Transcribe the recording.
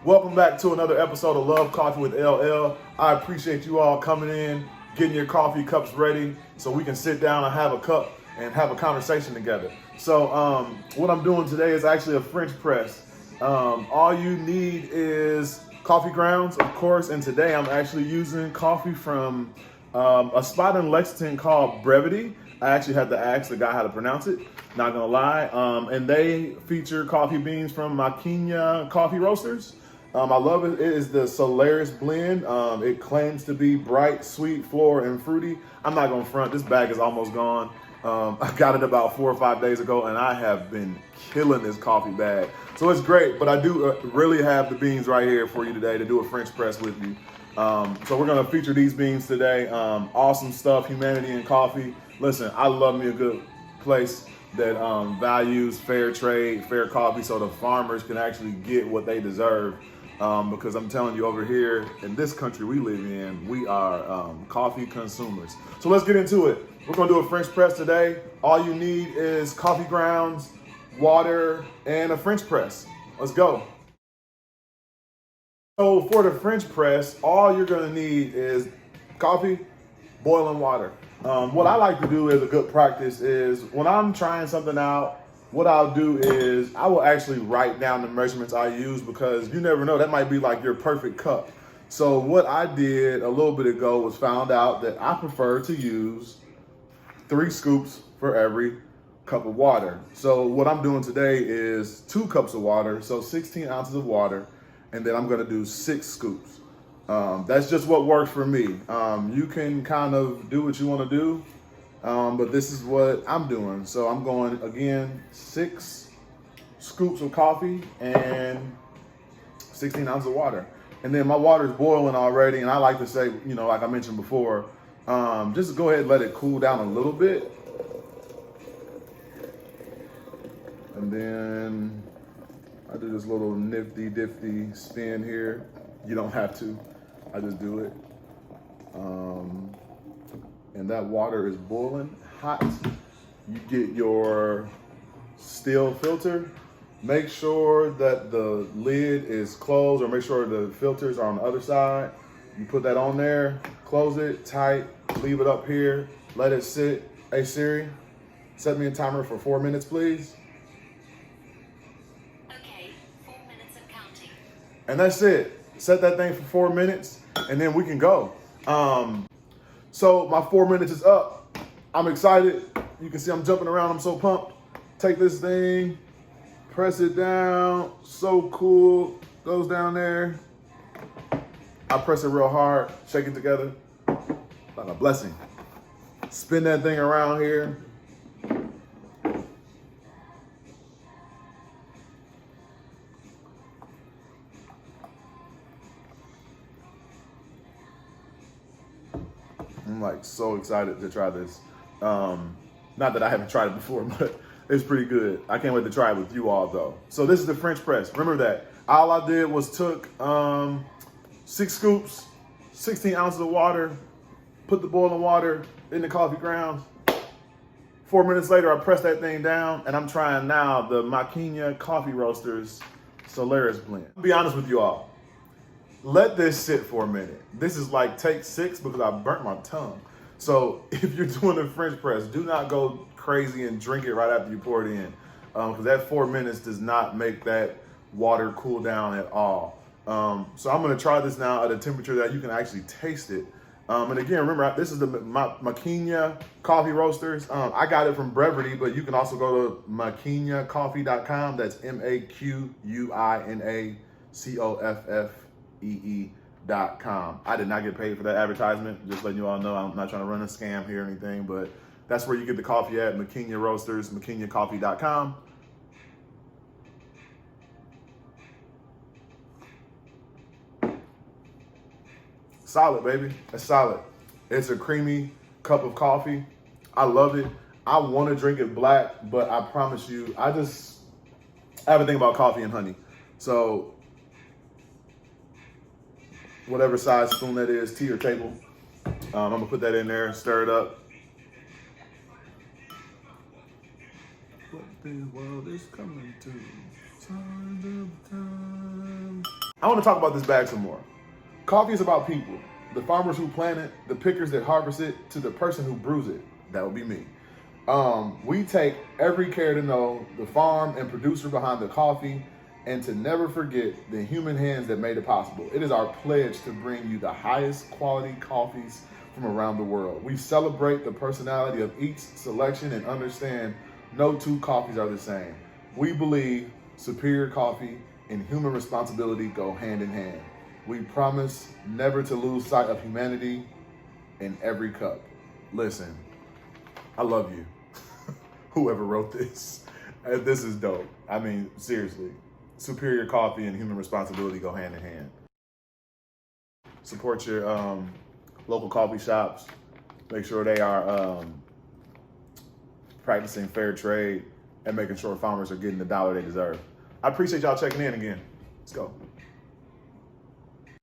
Welcome back to another episode of Love Coffee with LL. I appreciate you all coming in, getting your coffee cups ready so we can sit down and have a cup and have a conversation together. So what I'm doing today is actually a French press. All you need is coffee grounds, of course, and today I'm actually using coffee from a spot in Lexington called Brevedé. I actually had to ask the guy how to pronounce it, not gonna lie. And they feature coffee beans from MàQuina coffee roasters. I love it. It is the Solaris blend. It claims to be bright, sweet, floral, and fruity. I'm not gonna front, this bag is almost gone. I got it about 4 or 5 days ago and I have been killing this coffee bag. So it's great, but I do really have the beans right here for you today to do a French press with you. So we're gonna feature these beans today. Awesome stuff, humanity and coffee. Listen, I love me a good place that values fair trade, fair coffee, so the farmers can actually get what they deserve. Because I'm telling you, over here in this country we live in, we are coffee consumers. So let's get into it. We're gonna do a French press today. All you need is coffee grounds, water, and a French press. Let's go. So for the French press, all you're gonna need is coffee, boiling water. What I like to do as a good practice is when I'm trying something out, what I'll do is I will actually write down the measurements I use because you never know, that might be like your perfect cup. So what I did a little bit ago was found out that I prefer to use 3 scoops for every cup of water. So what I'm doing today is 2 cups of water, so 16 ounces of water, and then I'm gonna do 6 scoops. That's just what works for me. You can kind of do what you wanna do, but this is what I'm doing. So I'm going, again, 6 scoops of coffee and 16 ounces of water. And then my water is boiling already, and I like to say, you know, like I mentioned before, just go ahead and let it cool down a little bit. And then I do this little nifty diffy spin here. You don't have to, I just do it. And that water is boiling hot. You get your still filter. Make sure that the lid is closed, or make sure the filters are on the other side. You put that on there, close it tight, leave it up here, let it sit. Hey Siri, set me a timer for 4 minutes, please. Okay, 4 minutes and counting. And that's it. Set that thing for 4 minutes and then we can go. So my 4 minutes is up. I'm excited. You can see I'm jumping around. I'm so pumped. Take this thing, press it down. So cool. Goes down there. I press it real hard. Shake it together. Like a blessing. Spin that thing around here. I'm like so excited to try this. Not that I haven't tried it before, but it's pretty good. I can't wait to try it with you all though. So this is the French press. Remember that. All I did was took 6 scoops, 16 ounces of water, put the boiling water in the coffee grounds. 4 minutes later, I pressed that thing down, and I'm trying now the MàQuina coffee roasters Solaris blend. I'll be honest with you all. Let this sit for a minute. This is like take 6 because I burnt my tongue. So if you're doing a French press, do not go crazy and drink it right after you pour it in. Because that 4 minutes does not make that water cool down at all. So I'm gonna try this now at a temperature that you can actually taste it. And again, remember, this is the MàQuina coffee roasters. I got it from Brevedé, but you can also go to MàQuinacoffee.com. That's MAQUINACOFFEE.com. I did not get paid for that advertisement. Just letting you all know, I'm not trying to run a scam here or anything, but that's where you get the coffee at, MàQuina roasters, MàQuinacoffee.com. Solid, baby. It's solid. It's a creamy cup of coffee. I love it. I want to drink it black, but I promise you, I have a thing about coffee and honey. So whatever size spoon that is, tea or table, I'm gonna put that in there, stir it up. What the world is coming to? Signs of time. I want to talk about this bag some more. Coffee is about people. The farmers who plant it, the pickers that harvest it, to the person who brews it. That would be me. We take every care to know the farm and producer behind the coffee, and to never forget the human hands that made it possible. It is our pledge to bring you the highest quality coffees from around the world. We celebrate the personality of each selection and understand no two coffees are the same. We believe superior coffee and human responsibility go hand in hand. We promise never to lose sight of humanity in every cup. Listen, I love you. Whoever wrote this. This is dope. I mean, seriously. Superior coffee and human responsibility go hand in hand. Support your local coffee shops. Make sure they are practicing fair trade and making sure farmers are getting the dollar they deserve. I appreciate y'all checking in again. Let's go.